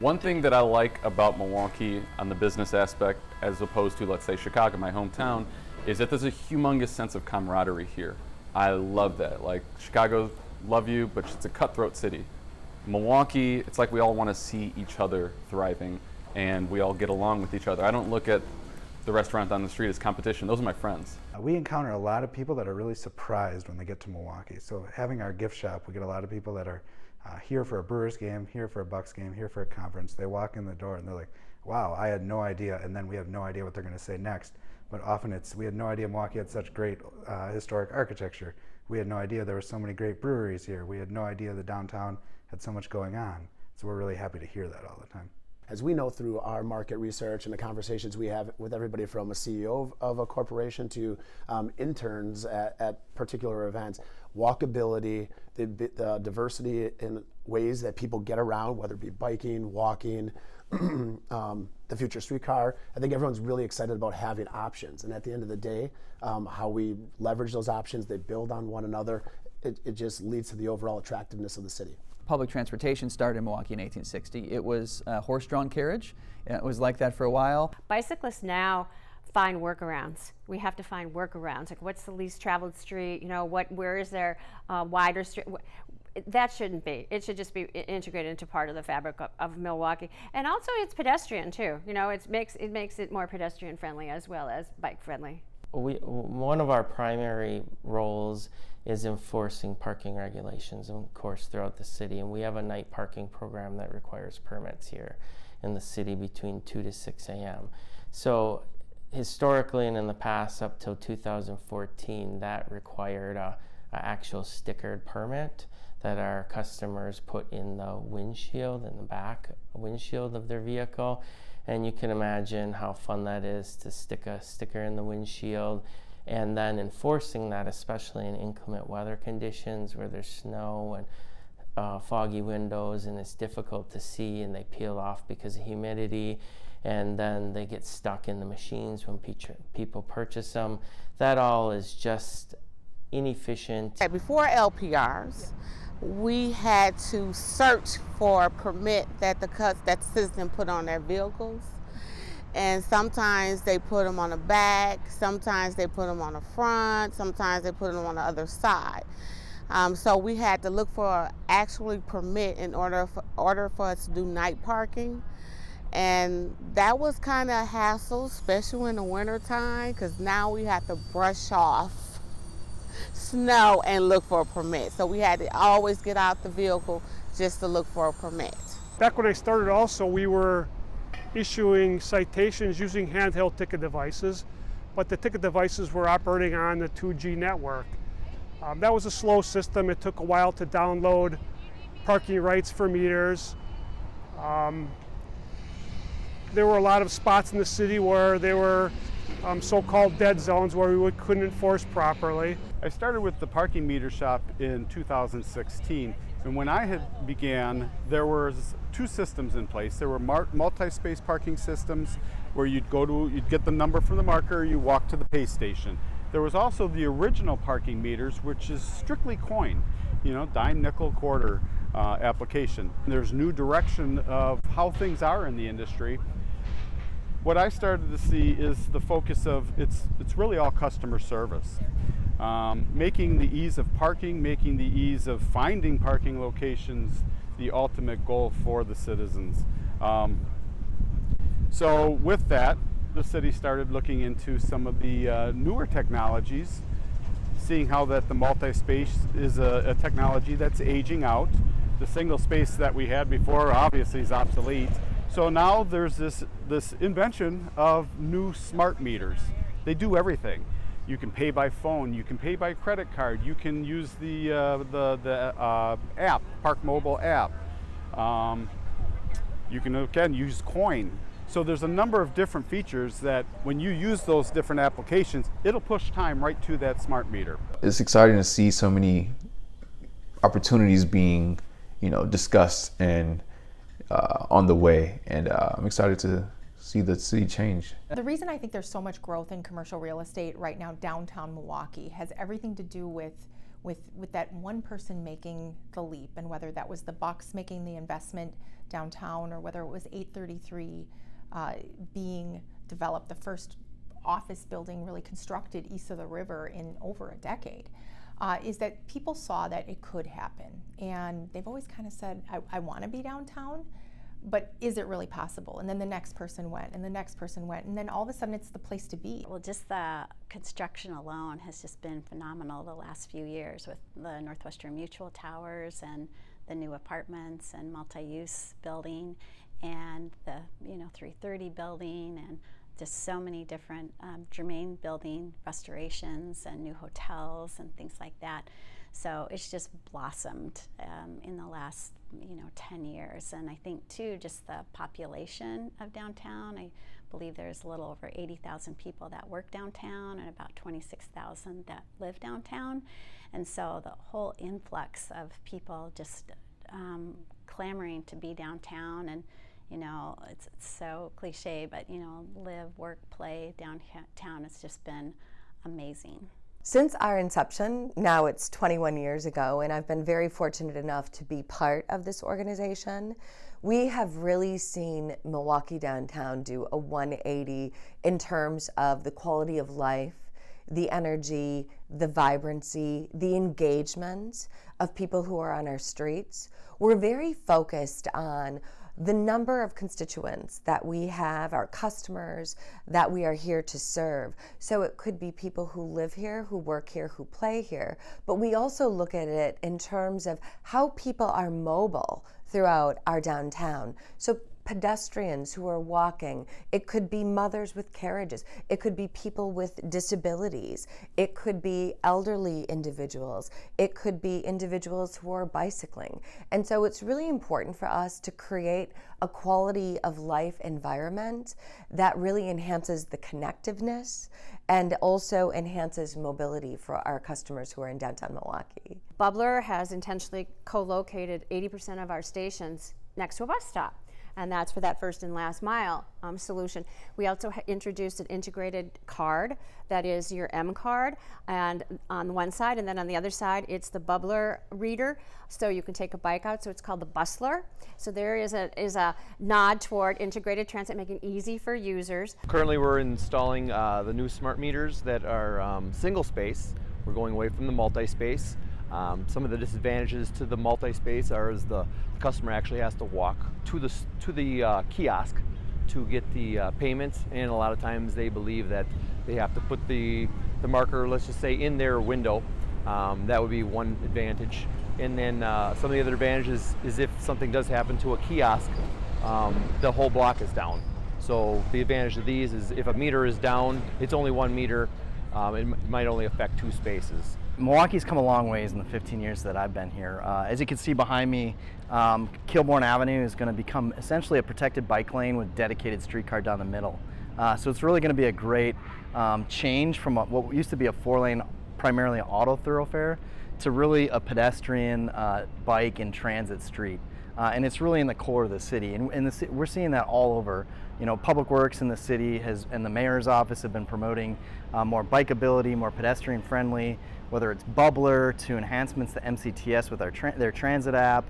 One thing that I like about Milwaukee on the business aspect, as opposed to, let's say, Chicago, my hometown, is that there's a humongous sense of camaraderie here. I love that. Like, Chicago, love you, but it's a cutthroat city. Milwaukee, it's like we all want to see each other thriving, and we all get along with each other. I don't look at the restaurant down the street as competition. Those are my friends. We encounter a lot of people that are really surprised when they get to Milwaukee. So having our gift shop, we get a lot of people that are here for a Brewers game, here for a Bucks game, here for a conference. They walk in the door and they're like, wow, I had no idea, and then we have no idea what they're going to say next. But often it's, we had no idea Milwaukee had such great historic architecture. We had no idea there were so many great breweries here. We had no idea the downtown had so much going on. So we're really happy to hear that all the time. As we know through our market research and the conversations we have with everybody from a CEO of a corporation to interns at particular events, walkability, the diversity in ways that people get around, whether it be biking, walking, the future streetcar. I think everyone's really excited about having options. And at the end of the day, how we leverage those options, they build on one another, it just leads to the overall attractiveness of the city. Public transportation started in Milwaukee in 1860. It was horse-drawn carriage. It was like that for a while. Bicyclists now find workarounds. We have to find workarounds. Like, what's the least traveled street? You know, where is there wider street? That shouldn't be. It should just be integrated into part of the fabric of Milwaukee. And also, it's pedestrian too. You know, it makes it more pedestrian friendly as well as bike friendly. One of our primary roles is enforcing parking regulations, of course, throughout the city. And we have a night parking program that requires permits here in the city between 2 to 6 a.m. So historically and in the past, up till 2014, that required a actual stickered permit that our customers put in the windshield, in the back windshield of their vehicle. And you can imagine how fun that is to stick a sticker in the windshield, and then enforcing that, especially in inclement weather conditions where there's snow and foggy windows and it's difficult to see and they peel off because of humidity, and then they get stuck in the machines when people purchase them. That all is just inefficient. Before LPRs, we had to search for a permit that the citizen put on their vehicles. And sometimes they put them on the back, sometimes they put them on the front, sometimes they put them on the other side. So we had to look for actually permit in order for us to do night parking. And that was kind of a hassle, especially in the winter time, because now we have to brush off snow and look for a permit. So we had to always get out the vehicle just to look for a permit. Back when I started also, we were issuing citations using handheld ticket devices, but the ticket devices were operating on the 2G network. That was a slow system. It took a while to download parking rights for meters. There were a lot of spots in the city where there were so-called dead zones where we couldn't enforce properly. I started with the parking meter shop in 2016, and when I had began, there was 2 systems in place. There were multi-space parking systems where you'd get the number from the marker, you walk to the pay station. There was also the original parking meters, which is strictly coin, dime, nickel, quarter application. There's new direction of how things are in the industry. What I started to see is the focus of it's really all customer service. Making the ease of parking, making the ease of finding parking locations the ultimate goal for the citizens. So with that, the city started looking into some of the newer technologies, seeing how that the multi-space is a technology that's aging out. The single space that we had before obviously is obsolete. So now there's this invention of new smart meters. They do everything. You can pay by phone, you can pay by credit card, you can use the app, Park Mobile app. You can, again, use coin. So there's a number of different features that when you use those different applications, it'll push time right to that smart meter. It's exciting to see so many opportunities being, discussed and on the way, and I'm excited to see the city change. The reason I think there's so much growth in commercial real estate right now downtown Milwaukee has everything to do with with that one person making the leap, and whether that was the Bucks making the investment downtown or whether it was 833 being developed, the first office building really constructed east of the river in over a decade, is that people saw that it could happen. And they've always kind of said, I want to be downtown, but is it really possible? And then the next person went, and the next person went, and then all of a sudden it's the place to be. Well, just the construction alone has just been phenomenal the last few years with the Northwestern Mutual Towers and the new apartments and multi-use building and the 330 building and just so many different Germain building restorations and new hotels and things like that. So it's just blossomed in the last 10 years. And I think too, just the population of downtown, I believe there's a little over 80,000 people that work downtown and about 26,000 that live downtown. And so the whole influx of people just clamoring to be downtown, and it's so cliche, but live, work, play downtown. It's just been amazing. Since our inception, now it's 21 years ago, and I've been very fortunate enough to be part of this organization, we have really seen Milwaukee downtown do a 180 in terms of the quality of life, the energy, the vibrancy, the engagement of people who are on our streets. We're very focused on the number of constituents that we have, our customers that we are here to serve. So it could be people who live here, who work here, who play here, but we also look at it in terms of how people are mobile throughout our downtown. So pedestrians who are walking, it could be mothers with carriages, it could be people with disabilities, it could be elderly individuals, it could be individuals who are bicycling. And so it's really important for us to create a quality of life environment that really enhances the connectiveness and also enhances mobility for our customers who are in downtown Milwaukee. Bubbler has intentionally co-located 80% of our stations next to a bus stop, and that's for that first and last mile solution. We also introduced an integrated card that is your M card, and on one side, and then on the other side it's the Bubbler reader, so you can take a bike out, so it's called the Bustler. So there is a nod toward integrated transit, making it easy for users. Currently we're installing the new smart meters that are single space. We're going away from the multi-space. Some of the disadvantages to the multi-space are is the customer actually has to walk to the kiosk to get the payments, and a lot of times they believe that they have to put the marker, let's just say, in their window. That would be one advantage. And then some of the other advantages is if something does happen to a kiosk, the whole block is down. So the advantage of these is if a meter is down, it's only one meter. It might only affect 2 spaces. Milwaukee's come a long ways in the 15 years that I've been here. As you can see behind me, Kilbourne Avenue is going to become essentially a protected bike lane with dedicated streetcar down the middle. So it's really going to be a great change from what used to be a 4-lane, primarily auto thoroughfare, to really a pedestrian, bike and transit street. And it's really in the core of the city, and we're seeing that all over. Public Works in the city and the mayor's office have been promoting more bikeability, more pedestrian friendly, whether it's Bubbler to enhancements to MCTS with their transit app,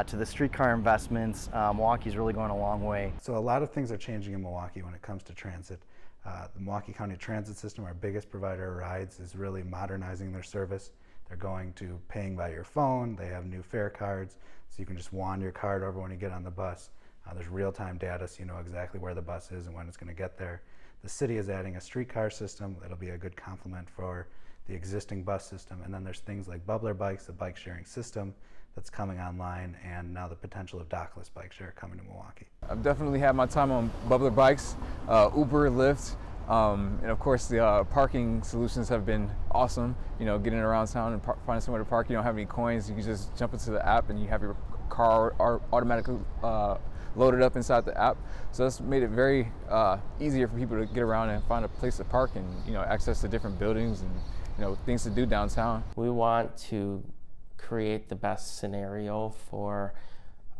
to the streetcar investments. Milwaukee's really going a long way. So a lot of things are changing in Milwaukee when it comes to transit. The Milwaukee County Transit System, our biggest provider of rides, is really modernizing their service. They're going to paying by your phone. They have new fare cards, so you can just wand your card over when you get on the bus. There's real-time data, so you know exactly where the bus is and when it's going to get there. The city is adding a streetcar system that'll be a good complement for the existing bus system. And then there's things like Bubbler Bikes, the bike sharing system that's coming online, and now the potential of dockless bike share coming to Milwaukee. I've definitely had my time on Bubbler Bikes, Uber, Lyft, and of course the parking solutions have been awesome. Getting around town and finding somewhere to park. You don't have any coins, you can just jump into the app and you have your car automatically loaded up inside the app. So that's made it very easier for people to get around and find a place to park and access to different buildings and things to do downtown. We want to create the best scenario for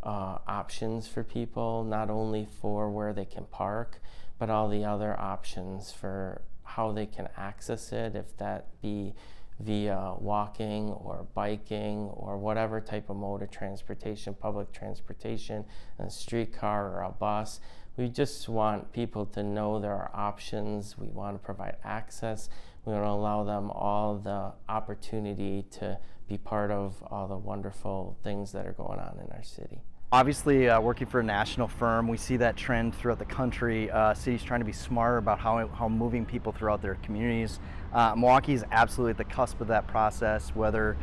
options for people, not only for where they can park, but all the other options for how they can access it, if that be via walking or biking or whatever type of mode of transportation, public transportation, a streetcar or a bus. We just want people to know there are options. We want to provide access. We want to allow them all the opportunity to be part of all the wonderful things that are going on in our city. Obviously, working for a national firm, we see that trend throughout the country. Cities trying to be smarter about how moving people throughout their communities. Milwaukee is absolutely at the cusp of that process, whether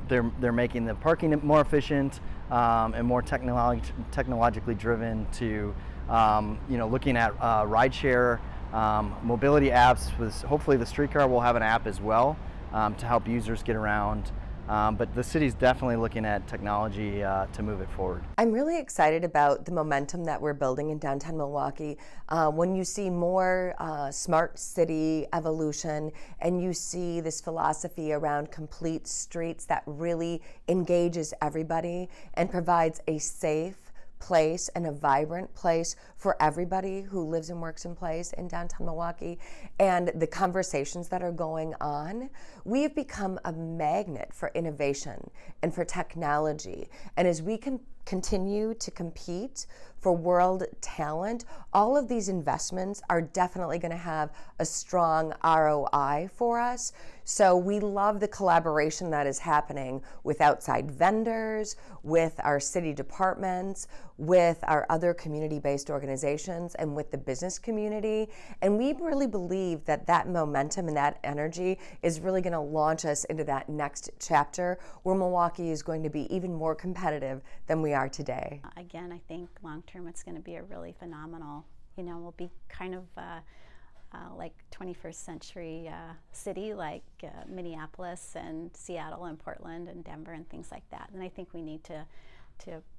they're making the parking more efficient and more technologically driven to looking at rideshare, mobility apps. Hopefully the streetcar will have an app as well to help users get around. But the city's definitely looking at technology to move it forward. I'm really excited about the momentum that we're building in downtown Milwaukee. When you see more smart city evolution and you see this philosophy around complete streets that really engages everybody and provides a safe place and a vibrant place for everybody who lives and works and plays in downtown Milwaukee, and the conversations that are going on, we have become a magnet for innovation and for technology. And as we can continue to compete for world talent, all of these investments are definitely going to have a strong ROI for us. So we love the collaboration that is happening with outside vendors, with our city departments, with our other community-based organizations, and with the business community. And we really believe that that momentum and that energy is really going to launch us into that next chapter where Milwaukee is going to be even more competitive than we are today. Again, I think long-term it's going to be a really phenomenal, we'll be kind of like 21st century city like Minneapolis and Seattle and Portland and Denver and things like that. And I think we need to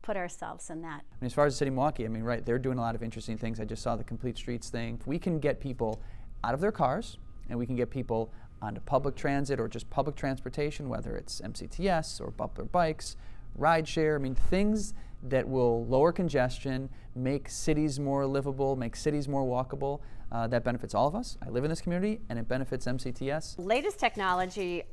put ourselves in that. As far as the city of Milwaukee, right, they're doing a lot of interesting things. I just saw the Complete Streets thing. If we can get people out of their cars and we can get people onto public transit or just public transportation, whether it's MCTS or Butler Bikes, rideshare, things that will lower congestion, make cities more livable, make cities more walkable. That benefits all of us. I live in this community, and it benefits MCTS. Latest technology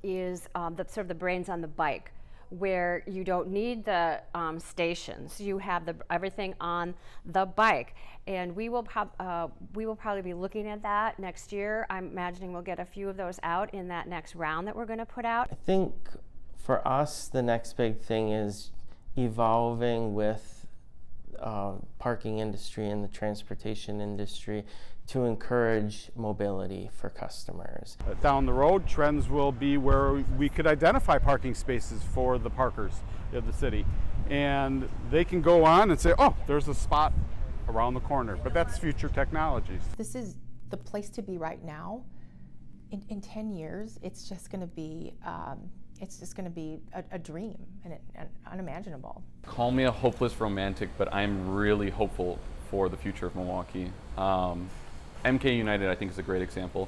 is sort of the brains on the bike, where you don't need the stations. You have everything on the bike, and we will probably be looking at that next year. I'm imagining we'll get a few of those out in that next round that we're going to put out. I think for us, the next big thing is evolving with parking industry and the transportation industry to encourage mobility for customers. Down the road, trends will be where we could identify parking spaces for the parkers of the city. And they can go on and say, oh, there's a spot around the corner. But that's future technologies. This is the place to be right now. In 10 years, it's just going to be a dream and unimaginable. Call me a hopeless romantic, but I'm really hopeful for the future of Milwaukee. MKE United, I think, is a great example.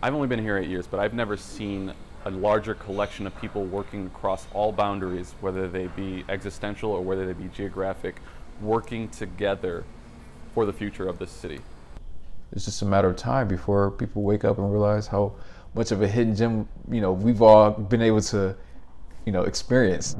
I've only been here 8 years, but I've never seen a larger collection of people working across all boundaries, whether they be existential or whether they be geographic, working together for the future of this city. It's just a matter of time before people wake up and realize how much of a hidden gem, we've all been able to, experience.